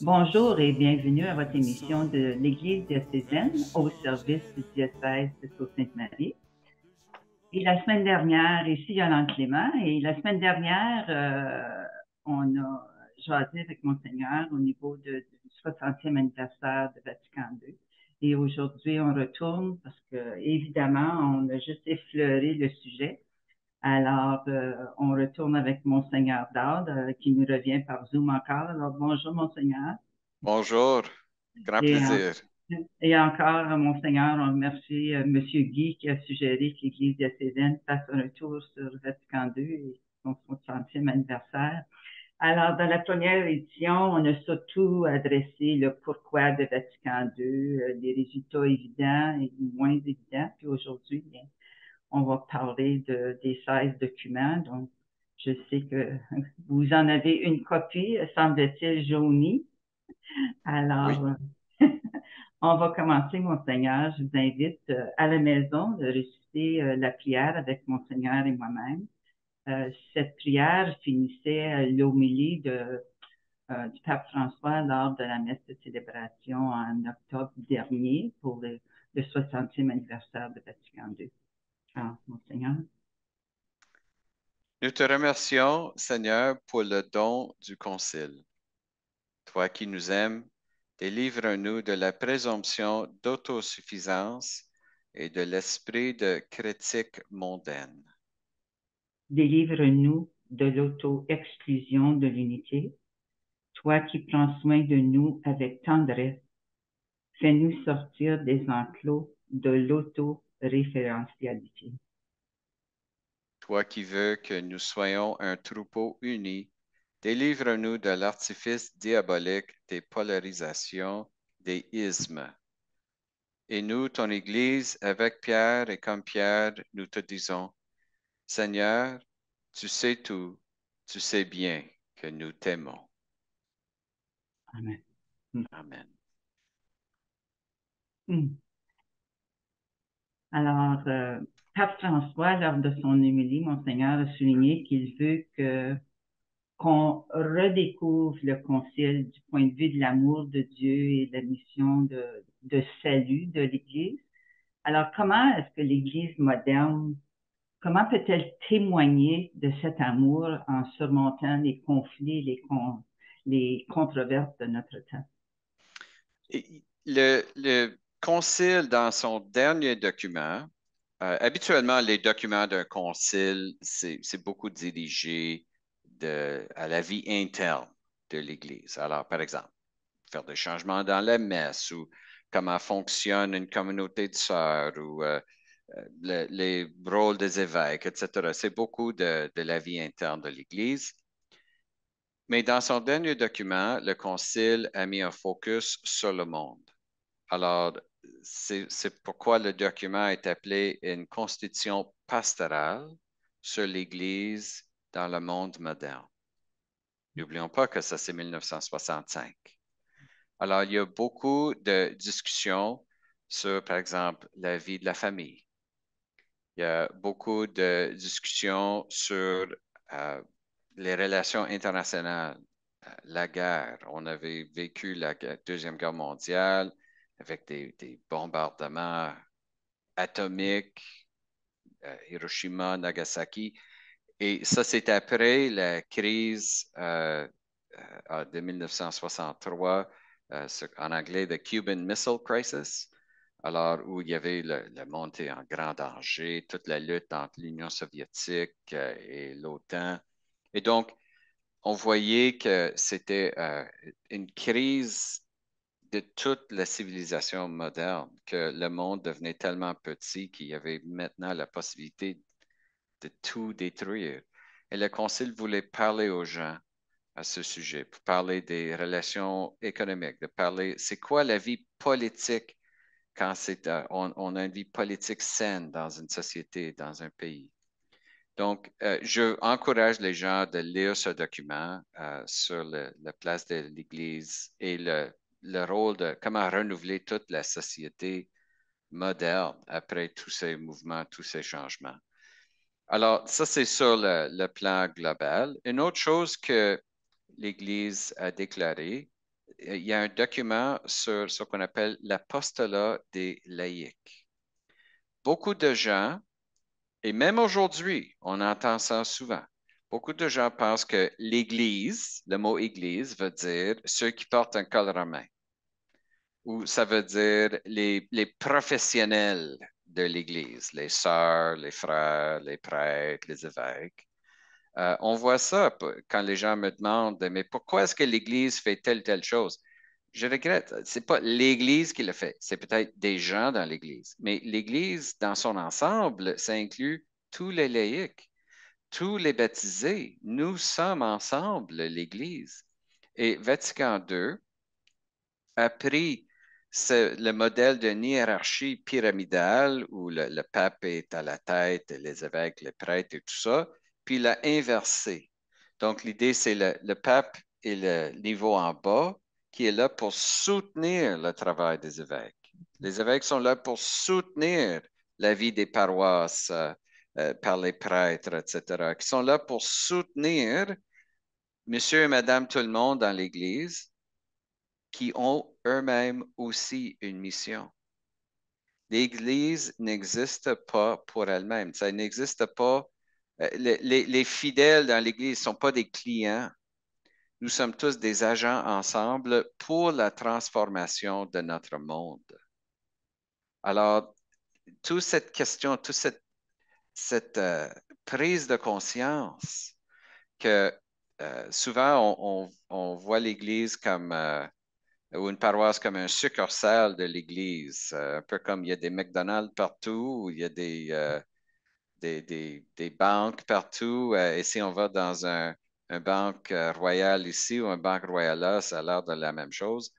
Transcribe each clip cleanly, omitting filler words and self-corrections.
Bonjour et bienvenue à votre émission de l'Église diocésaine au service du diocèse de Sault-Sainte-Marie. Et la semaine dernière, ici Yolande Clément, et la semaine dernière, on a jasé avec Monseigneur au niveau du 60e anniversaire de Vatican II. Et aujourd'hui, on retourne parce que, évidemment, on a juste effleuré le sujet. Alors, on retourne avec Monseigneur Dard, qui nous revient par Zoom encore. Alors, bonjour, Monseigneur. Bonjour, grand Et, en- plaisir. et encore, Monseigneur, on remercie Monsieur Guy qui a suggéré que l'Église diocésaine fasse un retour sur Vatican II et son 60e anniversaire. Alors, dans la première édition, on a surtout adressé le pourquoi de Vatican II, les résultats évidents et moins évidents. Puis aujourd'hui, bien, on va parler des 16 documents. Donc, je sais que vous en avez une copie, semble-t-il, jaunie. Oui, Alors, on va commencer, Monseigneur. Je vous invite à la maison de réciter la prière avec Monseigneur et moi-même. Cette prière finissait l'homélie du Pape François lors de la messe de célébration en octobre dernier pour le 60e anniversaire de Vatican II. Alors, Monseigneur. nous te remercions, Seigneur, pour le don du Concile. Toi qui nous aimes, délivre-nous de la présomption d'autosuffisance et de l'esprit de critique mondaine. Délivre-nous de l'auto-exclusion de l'unité. Toi qui prends soin de nous avec tendresse, fais-nous sortir des enclos de l'auto-référentialité. Toi qui veux que nous soyons un troupeau uni, délivre-nous de l'artifice diabolique des polarisations, des ismes. Et nous, ton Église, avec Pierre et comme Pierre, nous te disons, Seigneur, tu sais tout, tu sais bien que nous t'aimons. Amen. Mm. Amen. Mm. Alors, Pape François, lors de son homélie, Monseigneur a souligné qu'il veut qu'on redécouvre le Concile du point de vue de l'amour de Dieu et de la mission de salut de l'Église. Alors, comment est-ce que l'Église moderne, comment peut-elle témoigner de cet amour en surmontant les conflits, les controverses de notre temps? Et le concile, dans son dernier document, habituellement, les documents d'un concile, c'est beaucoup dirigé à la vie interne de l'Église. Alors, par exemple, faire des changements dans la messe ou comment fonctionne une communauté de sœurs ou les rôles des évêques, etc. C'est beaucoup de la vie interne de l'Église. Mais dans son dernier document, le Concile a mis un focus sur le monde. Alors, c'est pourquoi le document est appelé une constitution pastorale sur l'Église dans le monde moderne. N'oublions pas que ça, c'est 1965. Alors, il y a beaucoup de discussions sur, par exemple, la vie de la famille. Il y a beaucoup de discussions sur euh, les relations internationales, la guerre. On avait vécu la Deuxième Guerre mondiale avec des bombardements atomiques, Hiroshima, Nagasaki. Et ça, c'est après la crise de 1963, en anglais, the Cuban Missile Crisis, alors où il y avait la montée en grand danger, toute la lutte entre l'Union soviétique et l'OTAN. Et donc, on voyait que c'était une crise de toute la civilisation moderne, que le monde devenait tellement petit qu'il y avait maintenant la possibilité de tout détruire. Et le Concile voulait parler aux gens à ce sujet, pour parler des relations économiques, de parler, c'est quoi la vie politique quand on a une vie politique saine dans une société, dans un pays. Donc, je encourage les gens de lire ce document sur la place de l'Église et le rôle de comment renouveler toute la société moderne après tous ces mouvements, tous ces changements. Alors, ça, c'est sur le plan global. Une autre chose que l'Église a déclarée, il y a un document sur ce qu'on appelle l'apostolat des laïcs. Beaucoup de gens, et même aujourd'hui, on entend ça souvent, beaucoup de gens pensent que l'Église, le mot Église veut dire ceux qui portent un col romain, ou ça veut dire les professionnels de l'Église, les sœurs, les frères, les prêtres, les évêques. On voit ça quand les gens me demandent, mais pourquoi est-ce que l'Église fait telle chose? Je regrette, c'est pas l'Église qui le fait, c'est peut-être des gens dans l'Église. Mais l'Église, dans son ensemble, ça inclut tous les laïcs, tous les baptisés. Nous sommes ensemble l'Église. Et Vatican II a pris le modèle d'une hiérarchie pyramidale où le pape est à la tête, les évêques, les prêtres et tout ça, puis il l'a inversé. Donc, l'idée, c'est le pape et le niveau en bas qui est là pour soutenir le travail des évêques. Les évêques sont là pour soutenir la vie des paroisses par les prêtres, etc., qui sont là pour soutenir monsieur et madame tout le monde dans l'Église qui ont eux-mêmes aussi une mission. L'Église n'existe pas pour elle-même. Ça n'existe pas. Les fidèles dans l'Église ne sont pas des clients. Nous sommes tous des agents ensemble pour la transformation de notre monde. Alors, toute cette question, toute cette prise de conscience que souvent on voit l'Église comme ou une paroisse comme un succursale de l'Église, un peu comme il y a des McDonald's partout, il y a des banques partout. Et si on va dans un banque royale ici ou un banque royale là, ça a l'air de la même chose.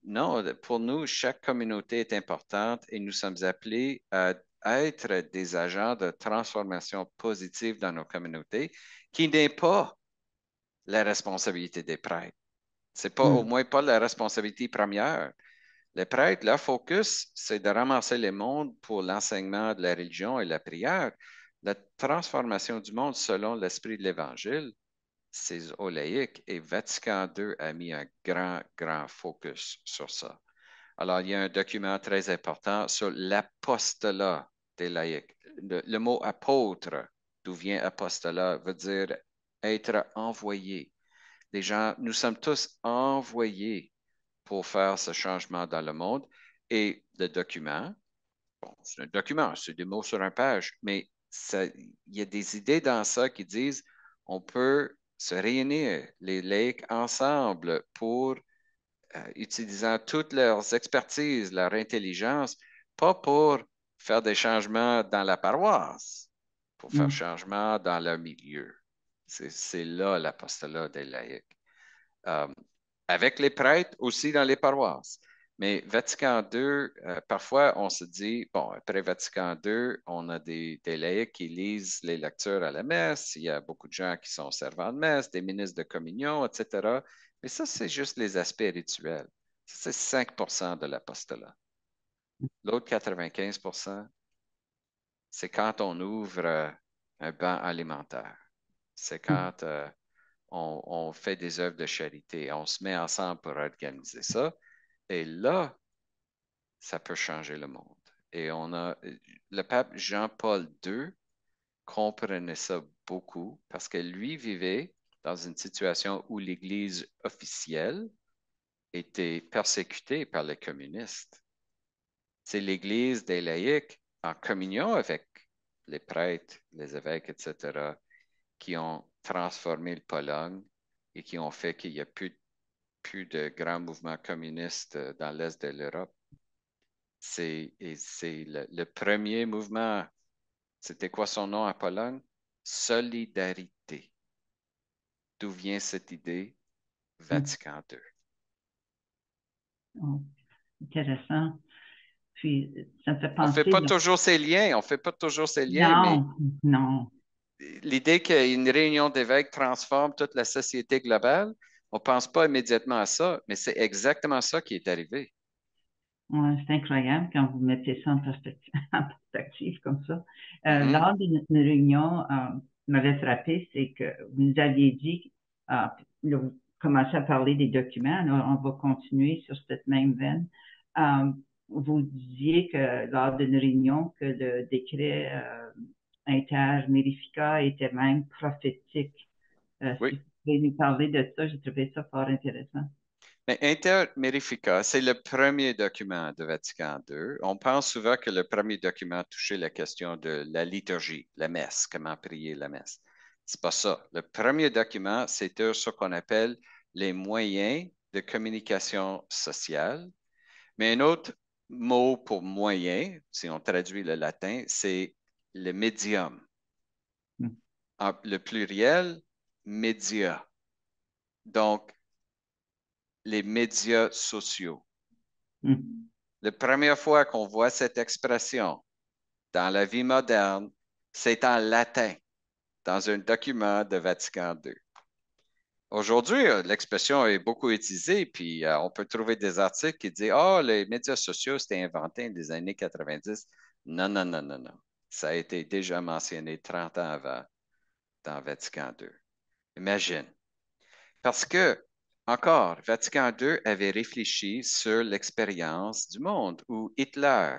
Non, pour nous, chaque communauté est importante et nous sommes appelés à être des agents de transformation positive dans nos communautés, qui n'est pas la responsabilité des prêtres. C'est pas, au Mm. moins pas la responsabilité première. Les prêtres, leur focus, c'est de ramasser les mondes pour l'enseignement de la religion et la prière. La transformation du monde selon l'esprit de l'Évangile, c'est aux laïcs et Vatican II a mis un grand focus sur ça. Alors, il y a un document très important sur l'apostolat des laïcs. Le mot apôtre, d'où vient apostolat, veut dire être envoyé. Les gens, nous sommes tous envoyés pour faire ce changement dans le monde. Et le document, bon, c'est un document, c'est des mots sur une page, mais il y a des idées dans ça qui disent on peut se réunir, les laïcs, ensemble pour, utilisant toutes leurs expertises, leur intelligence, pas pour faire des changements dans la paroisse, pour faire Mm. changement dans leur milieu. C'est là l'apostolat des laïcs. Euh, avec les prêtres aussi dans les paroisses. Mais Vatican II, parfois, on se dit, bon, après Vatican II, on a des laïcs qui lisent les lectures à la messe, il y a beaucoup de gens qui sont servants de messe, des ministres de communion, etc. Mais ça, c'est juste les aspects rituels. C'est 5 de l'apostolat. L'autre 95 c'est quand on ouvre un banc alimentaire. C'est Mm. quand on fait des œuvres de charité, on se met ensemble pour organiser ça. Et là, ça peut changer le monde. Et le pape Jean-Paul II comprenait ça beaucoup parce que lui vivait dans une situation où l'Église officielle était persécutée par les communistes. C'est l'Église des laïcs en communion avec les prêtres, les évêques, etc., qui ont transformé le Pologne et qui ont fait qu'il n'y a plus de grands mouvements communistes dans l'Est de l'Europe. C'est le premier mouvement. C'était quoi son nom à Pologne? Solidarité. D'où vient cette idée? Mm. Vatican II. Oh, intéressant. Puis, ça me fait On ne fait penser, pas là. toujours ces liens, on fait pas toujours ces liens, mais Non, non. l'idée qu'une réunion d'évêques transforme toute la société globale, on ne pense pas immédiatement à ça, mais c'est exactement ça qui est arrivé. Ouais, c'est incroyable quand vous mettez ça en perspective, en perspective comme ça. Mhm. Lors d'une réunion, m'avait frappé, c'est que vous nous aviez dit, là, commencé à parler des documents, alors on va continuer sur cette même veine. Euh, Vous disiez que lors d'une réunion que le décret inter-mérifica était même prophétique. Oui. Si vous pouvez nous parler de ça, j'ai trouvé ça fort intéressant. Mais Inter Mirifica, c'est le premier document de Vatican II. On pense souvent que le premier document touchait la question de la liturgie, la messe, comment prier la messe. C'est pas ça. Le premier document, c'était ce qu'on appelle les moyens de communication sociale. Mais un autre mot pour moyen, si on traduit le latin, c'est le médium. Mm. Le pluriel, média. Donc, les médias sociaux. Mm. La première fois qu'on voit cette expression dans la vie moderne, c'est en latin, dans un document de Vatican II. Aujourd'hui, l'expression est beaucoup utilisée, puis on peut trouver des articles qui disent oh, les médias sociaux, c'était inventé dans les années 90. Non, non, non, non, non. Ça a été déjà mentionné 30 ans avant dans Vatican II. Imagine. Parce que, encore, Vatican II avait réfléchi sur l'expérience du monde où Hitler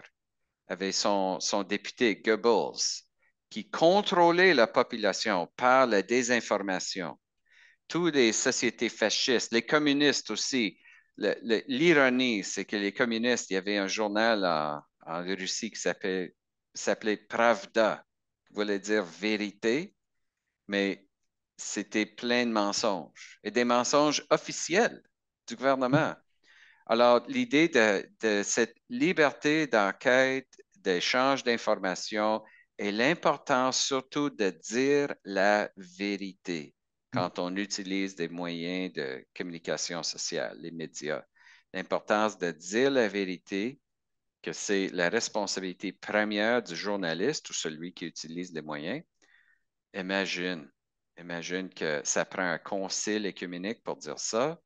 avait son député Goebbels qui contrôlait la population par la désinformation. Toutes les sociétés fascistes, les communistes aussi. L'ironie, c'est que les communistes, il y avait un journal en Russie qui s'appelait Pravda, qui voulait dire vérité, mais c'était plein de mensonges et des mensonges officiels du gouvernement. Alors, l'idée de cette liberté d'enquête, d'échange d'informations et l'importance surtout de dire la vérité quand on utilise des moyens de communication sociale, les médias. L'importance de dire la vérité, que c'est la responsabilité première du journaliste ou celui qui utilise les moyens. Imagine, imagine que ça prend un concile écuménique pour dire ça.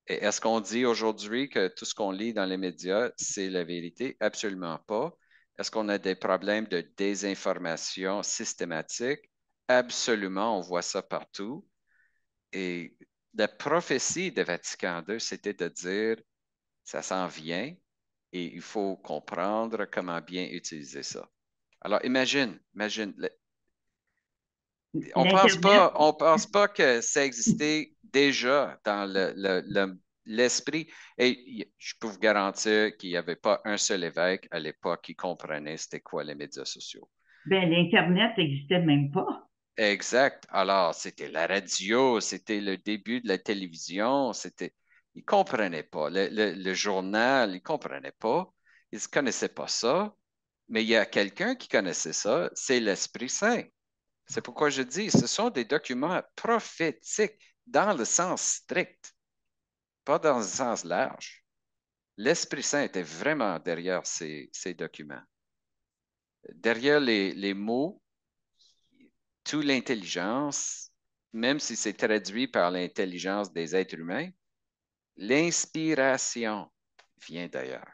Et est-ce qu'on dit aujourd'hui que tout ce qu'on lit dans les médias, c'est la vérité? Absolument pas. Est-ce qu'on a des problèmes de désinformation systématique? Absolument, on voit ça partout. Et la prophétie de Vatican II, c'était de dire, ça s'en vient et il faut comprendre comment bien utiliser ça. Alors, imagine, L'Internet, on pense pas que ça existait déjà dans l'esprit. Et je peux vous garantir qu'il n'y avait pas un seul évêque à l'époque qui comprenait c'était quoi les médias sociaux. ben, l'Internet n'existait même pas. Exact. Alors, c'était la radio, c'était le début de la télévision, ils ne comprenaient pas. Le journal, ils ne comprenaient pas. Ils ne connaissaient pas ça. Mais il y a quelqu'un qui connaissait ça, c'est l'Esprit Saint. C'est pourquoi je dis, ce sont des documents prophétiques dans le sens strict, pas dans le sens large. L'Esprit Saint était vraiment derrière ces documents. Derrière les mots, toute l'intelligence, même si c'est traduit par l'intelligence des êtres humains, l'inspiration vient d'ailleurs.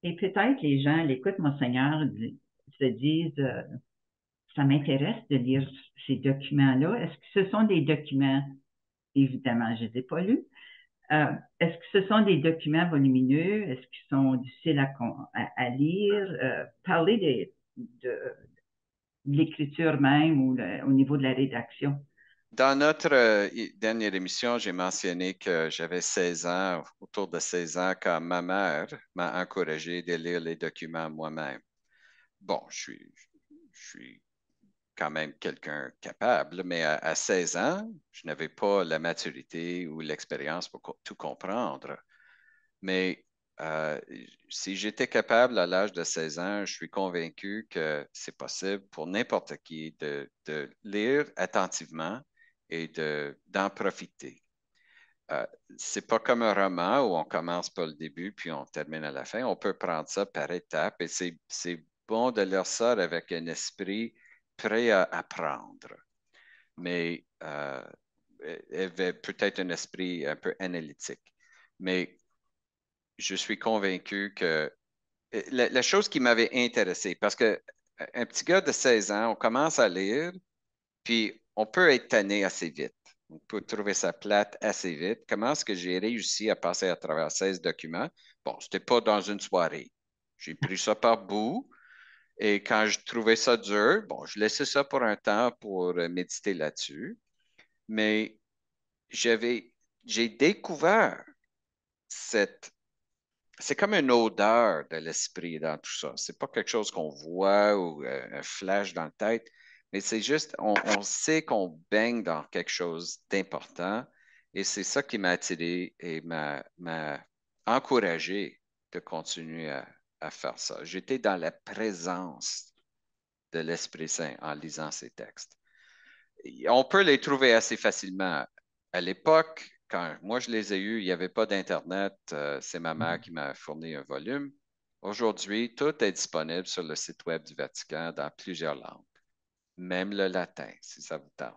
Et peut-être les gens, à l'écoute, Monseigneur, se disent, ça m'intéresse de lire ces documents-là. Est-ce que ce sont des documents, évidemment, je ne les ai pas lus, est-ce que ce sont des documents volumineux? Est-ce qu'ils sont difficiles à lire? Parler de l'écriture même ou au niveau de la rédaction. Dans notre dernière émission, j'ai mentionné que j'avais 16 ans, autour de 16 ans, quand ma mère m'a encouragé de lire les documents moi-même. Bon, je suis quand même quelqu'un capable, mais à 16 ans, je n'avais pas la maturité ou l'expérience pour tout comprendre. Mais euh, si j'étais capable à l'âge de 16 ans, je suis convaincu que c'est possible pour n'importe qui de lire attentivement et d'en profiter. Euh, c'est pas comme un roman où on commence par le début puis on termine à la fin. On peut prendre ça par étapes et c'est bon de lire ça avec un esprit prêt à apprendre, mais peut-être un esprit un peu analytique. Mais je suis convaincu que la chose qui m'avait intéressé, parce que un petit gars de 16 ans, on commence à lire, puis on peut être tanné assez vite. On peut trouver ça plate assez vite. Comment est-ce que j'ai réussi à passer à travers 16 documents? Bon, ce n'était pas dans une soirée. J'ai pris ça par bout et quand je trouvais ça dur, bon, je laissais ça pour un temps pour méditer là-dessus. Mais j'avais, j'ai découvert cette c'est comme une odeur de l'esprit dans tout ça. C'est pas quelque chose qu'on voit ou un flash dans la tête, mais c'est juste, on sait qu'on baigne dans quelque chose d'important et c'est ça qui m'a attiré et m'a encouragé de continuer à faire ça. J'étais dans la présence de l'Esprit Saint en lisant ces textes. On peut les trouver assez facilement. À l'époque, quand moi je les ai eus, il n'y avait pas d'Internet. C'est ma mère qui m'a fourni un volume. Aujourd'hui, tout est disponible sur le site Web du Vatican dans plusieurs langues, même le latin, si ça vous tente,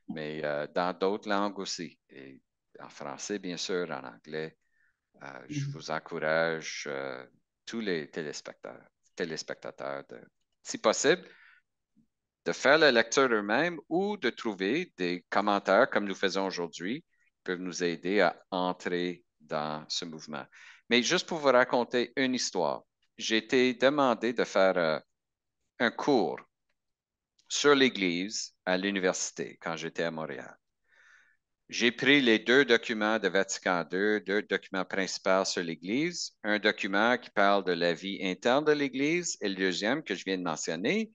mais dans d'autres langues aussi. Et en français, bien sûr, en anglais. Je vous encourage, tous les téléspectateurs si possible, de faire la lecture eux-mêmes ou de trouver des commentaires comme nous faisons aujourd'hui qui peuvent nous aider à entrer dans ce mouvement. Mais juste pour vous raconter une histoire, j'ai été demandé de faire un cours sur l'Église à l'université quand j'étais à Montréal. J'ai pris les deux documents de Vatican II, deux documents principaux sur l'Église, un document qui parle de la vie interne de l'Église et le deuxième que je viens de mentionner,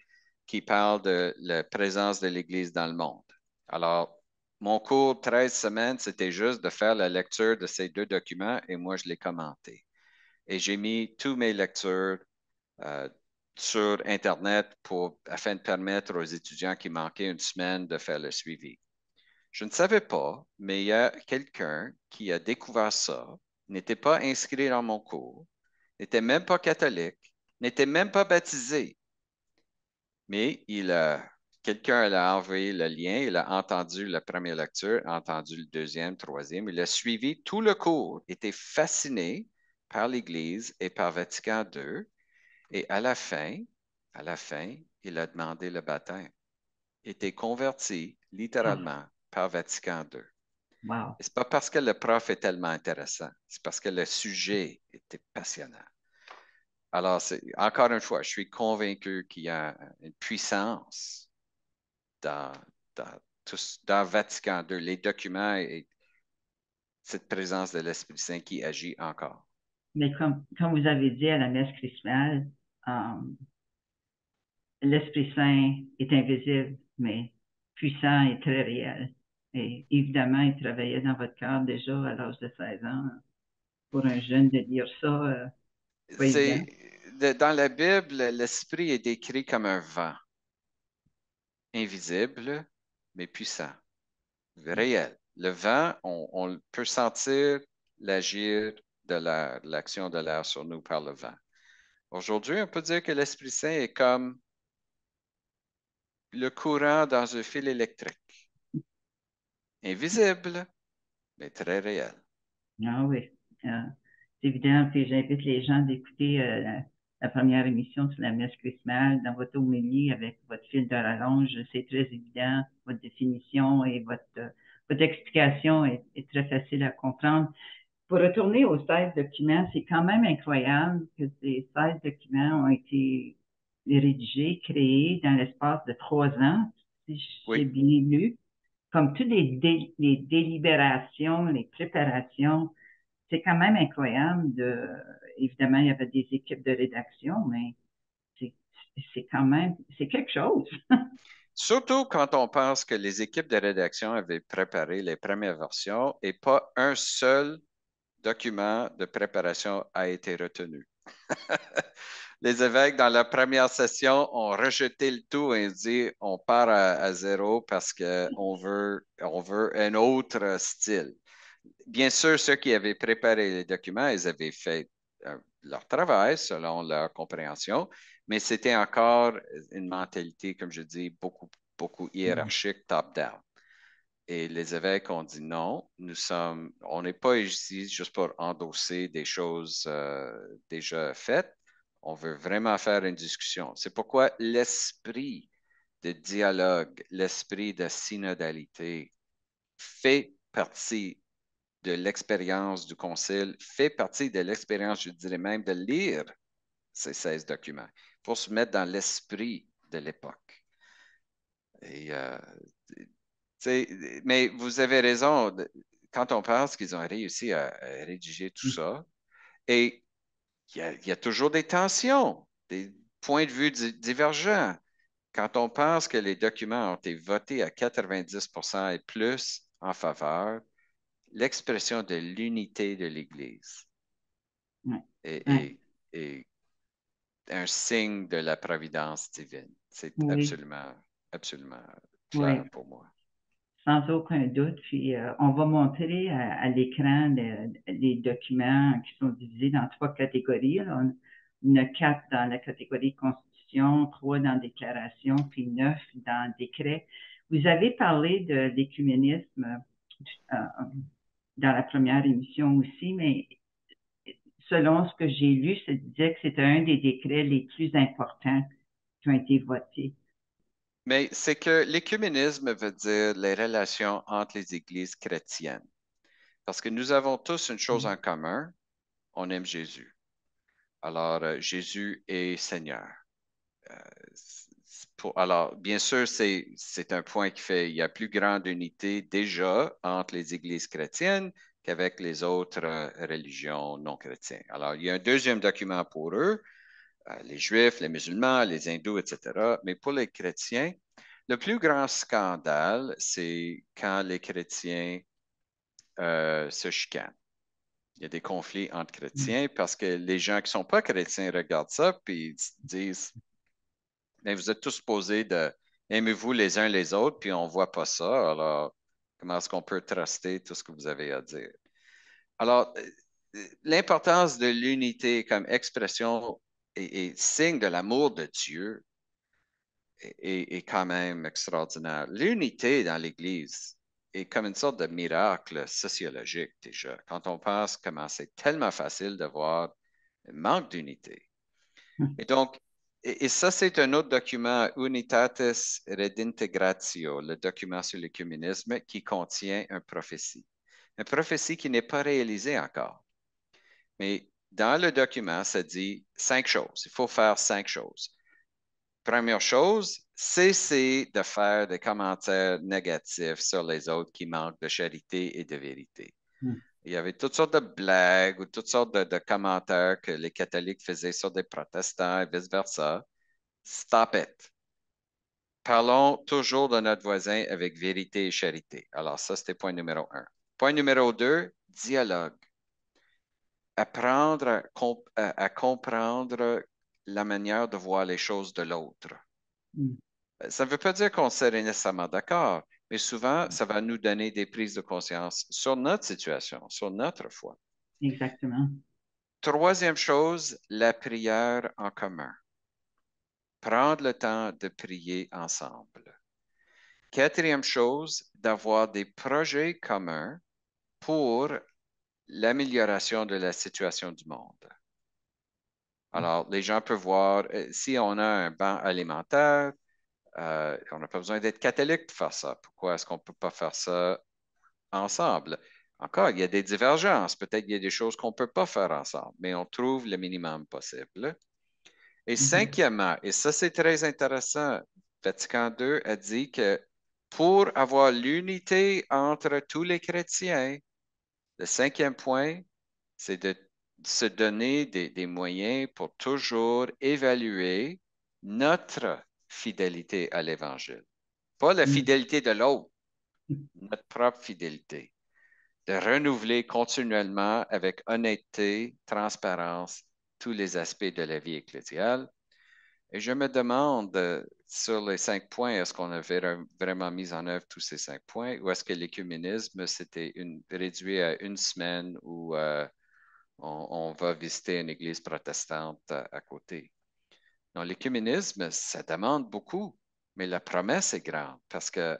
qui parle de la présence de l'Église dans le monde. Alors, mon cours 13 semaines, c'était juste de faire la lecture de ces deux documents et moi, je l'ai commenté. Et j'ai mis toutes mes lectures euh, sur Internet afin de permettre aux étudiants qui manquaient une semaine de faire le suivi. Je ne savais pas, mais il y a quelqu'un qui a découvert ça, n'était pas inscrit dans mon cours, n'était même pas catholique, n'était même pas baptisé, mais quelqu'un a envoyé le lien, il a entendu la première lecture, entendu le deuxième, troisième, il a suivi tout le cours, était fasciné par l'Église et par Vatican II, et à la fin, il a demandé le baptême. Il était converti Ah, littéralement par Vatican II. wow. Et c'est pas parce que le prof est tellement intéressant, c'est parce que le sujet était passionnant. Alors, encore une fois, je suis convaincu qu'il y a une puissance dans, dans, dans Vatican II, les documents et cette présence de l'Esprit Saint qui agit encore. Mais comme vous avez dit à la messe chrismale, euh, l'Esprit Saint est invisible, mais puissant et très réel. Et évidemment, il travaillait dans votre cœur déjà à l'âge de 16 ans. Pour un jeune de lire ça, pas évident. C'est, dans la Bible, l'Esprit est décrit comme un vent, invisible, mais puissant, réel. Le vent, on peut sentir l'agir de l'action de l'air sur nous par le vent. Aujourd'hui, on peut dire que l'Esprit Saint est comme le courant dans un fil électrique, invisible, mais très réel. Ah oui, euh, c'est évident. Puis j'invite les gens d'écouter la première émission sur la messe chrismale dans votre homélie avec votre fil de rallonge. C'est très évident. Votre définition et votre explication est très facile à comprendre. Pour retourner aux 16 documents, c'est quand même incroyable que ces 16 documents ont été rédigés, créés dans l'espace de 3 ans, si j'ai Oui. bien lu. Comme toutes les délibérations, les préparations, c'est quand même incroyable évidemment, il y avait des équipes de rédaction, mais c'est, c'est quand même, c'est quelque chose. Surtout quand on pense que les équipes de rédaction avaient préparé les premières versions et pas un seul document de préparation a été retenu. Les évêques, dans la première session, ont rejeté le tout et dit on part à zéro parce on veut un autre style. Bien sûr, ceux qui avaient préparé les documents, ils avaient fait leur travail selon leur compréhension, mais c'était encore une mentalité, comme je dis, beaucoup hiérarchique, top-down. Et les évêques ont dit non, on n'est pas ici juste pour endosser des choses déjà faites. On veut vraiment faire une discussion. C'est pourquoi l'esprit de dialogue, l'esprit de synodalité, fait partie de l'expérience du Concile, fait partie de l'expérience, je dirais même, de lire ces 16 documents. Il faut se mettre dans l'esprit de l'époque. Et, mais vous avez raison, quand on pense qu'ils ont réussi à rédiger tout ça, et il y a toujours des tensions, des points de vue divergents. Quand on pense que les documents ont été votés à 90% et plus en faveur, l'expression de l'unité de l'Église Ouais. est, Ouais. est- est un signe de la providence divine. C'est Oui, absolument, absolument clair oui, pour moi. sans aucun doute. Puis, on va montrer à l'écran les documents qui sont divisés dans trois catégories. Là. On a quatre dans la catégorie Constitution, trois dans Déclaration, puis neuf dans Décret. Vous avez parlé de l'écuménisme euh, dans la première émission aussi, mais selon ce que j'ai lu, ça disait que c'était un des décrets les plus importants qui ont été votés. Mais c'est que l'écuménisme veut dire les relations entre les églises chrétiennes. Parce que nous avons tous une chose en commun, on aime Jésus. Alors, Jésus est Seigneur. Euh, alors, bien sûr, c'est un point qui fait, il y a plus grande unité déjà entre les églises chrétiennes qu'avec les autres religions non chrétiennes. Alors, il y a un deuxième document pour eux, les Juifs, les musulmans, les hindous, etc. Mais pour les chrétiens, le plus grand scandale, c'est quand les chrétiens se chicanent. Il y a des conflits entre chrétiens parce que les gens qui ne sont pas chrétiens regardent ça puis ils se disent, mais vous êtes tous supposés de aimez-vous les uns les autres, puis on ne voit pas ça. Alors, comment est-ce qu'on peut truster tout ce que vous avez à dire? Alors, l'importance de l'unité comme expression et signe de l'amour de Dieu est quand même extraordinaire. L'unité dans l'Église est comme une sorte de miracle sociologique déjà. Quand on pense comment c'est tellement facile de voir un manque d'unité. Et donc, et ça, c'est un autre document, Unitatis Redintegratio, le document sur l'écuménisme qui contient une prophétie. Une prophétie qui n'est pas réalisée encore. Mais dans le document, ça dit 5 choses. Il faut faire 5 choses. Première chose, cessez de faire des commentaires négatifs sur les autres qui manquent de charité et de vérité. Il y avait toutes sortes de blagues ou toutes sortes de commentaires que les catholiques faisaient sur des protestants et vice-versa. Stop it. Parlons toujours de notre voisin avec vérité et charité. Alors, ça, c'était point numéro 1. Point numéro 2, dialogue. Apprendre à comprendre la manière de voir les choses de l'autre. Ça ne veut pas dire qu'on serait nécessairement d'accord, mais souvent, ça va nous donner des prises de conscience sur notre situation, sur notre foi. Exactement. Troisième chose, la prière en commun. Prendre le temps de prier ensemble. Quatrième chose, d'avoir des projets communs pour l'amélioration de la situation du monde. Alors, les gens peuvent voir, si on a un banc alimentaire, on n'a pas besoin d'être catholique pour faire ça. Pourquoi est-ce qu'on ne peut pas faire ça ensemble? Encore, il y a des divergences. Peut-être qu'il y a des choses qu'on ne peut pas faire ensemble, mais on trouve le minimum possible. Et cinquièmement, et ça c'est très intéressant, Vatican II a dit que pour avoir l'unité entre tous les chrétiens, le cinquième point, c'est de se donner des moyens pour toujours évaluer notre fidélité à l'Évangile. Pas la fidélité de l'autre, notre propre fidélité. De renouveler continuellement avec honnêteté, transparence, tous les aspects de la vie ecclésiale. Et je me demande sur les 5 points, est-ce qu'on a vraiment mis en œuvre tous ces 5 points ou est-ce que l'écuménisme s'était réduit à une semaine où on va visiter une église protestante à côté? Non, l'écuménisme, ça demande beaucoup, mais la promesse est grande parce que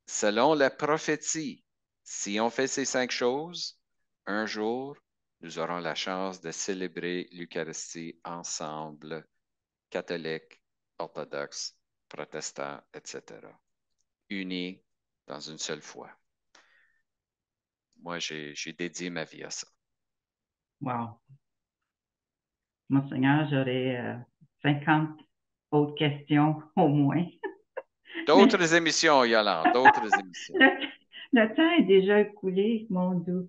selon la prophétie, si on fait ces 5 choses, un jour, nous aurons la chance de célébrer l'Eucharistie ensemble, catholiques, orthodoxes, protestants, etc., unis dans une seule foi. moi, j'ai dédié ma vie à ça. Wow. Monseigneur, j'aurais 50 autres questions au moins. Mais D'autres émissions, Yolande, d'autres émissions. le, le temps est déjà écoulé, mon Dieu.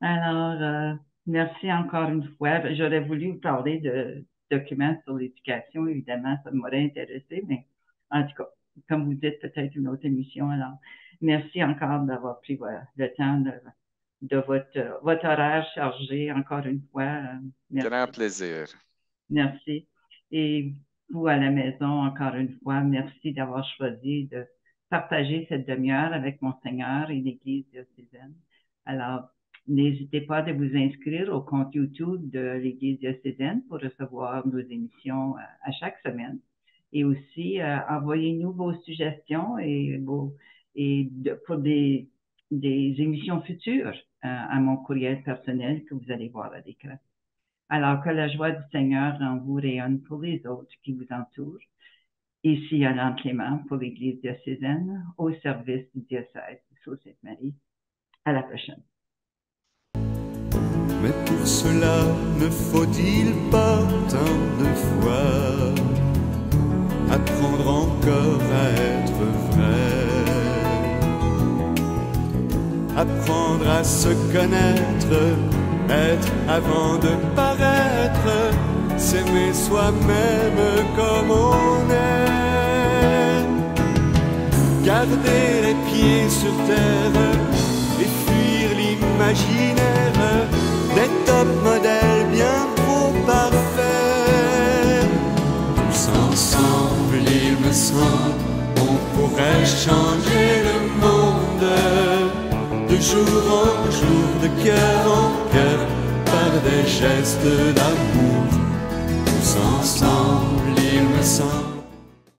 Alors, merci encore une fois. J'aurais voulu vous parler de documents sur l'éducation, évidemment, ça m'aurait intéressé, mais en tout cas, comme vous dites, peut-être une autre émission. Alors, merci encore d'avoir pris le temps de votre horaire chargé, encore une fois. Grand Merci. plaisir. Merci. Et vous, à la maison, encore une fois, merci d'avoir choisi de partager cette demi-heure avec Monseigneur et l'Église diocésaine. Alors, n'hésitez pas de vous inscrire au compte YouTube de l'Église diocésaine pour recevoir nos émissions à chaque semaine. Et aussi, envoyez-nous vos suggestions pour des émissions futures à mon courriel personnel que vous allez voir à l'écran. Alors que la joie du Seigneur en vous rayonne pour les autres qui vous entourent. Ici Yolande Clément pour l'Église diocésaine au service du diocèse de Sault-Sainte-Marie. À la prochaine. Mais pour cela, ne faut-il pas tant de fois apprendre encore à être vrai, apprendre à se connaître, être avant de paraître, s'aimer soi-même comme on est, garder les pieds sur terre et fuir l'imaginaire des top modèles bien trop parfaits. Tous ensemble, il me semble, on pourrait changer le monde de jour en jour, de cœur en cœur, par des gestes d'amour. Tous ensemble, il me semble.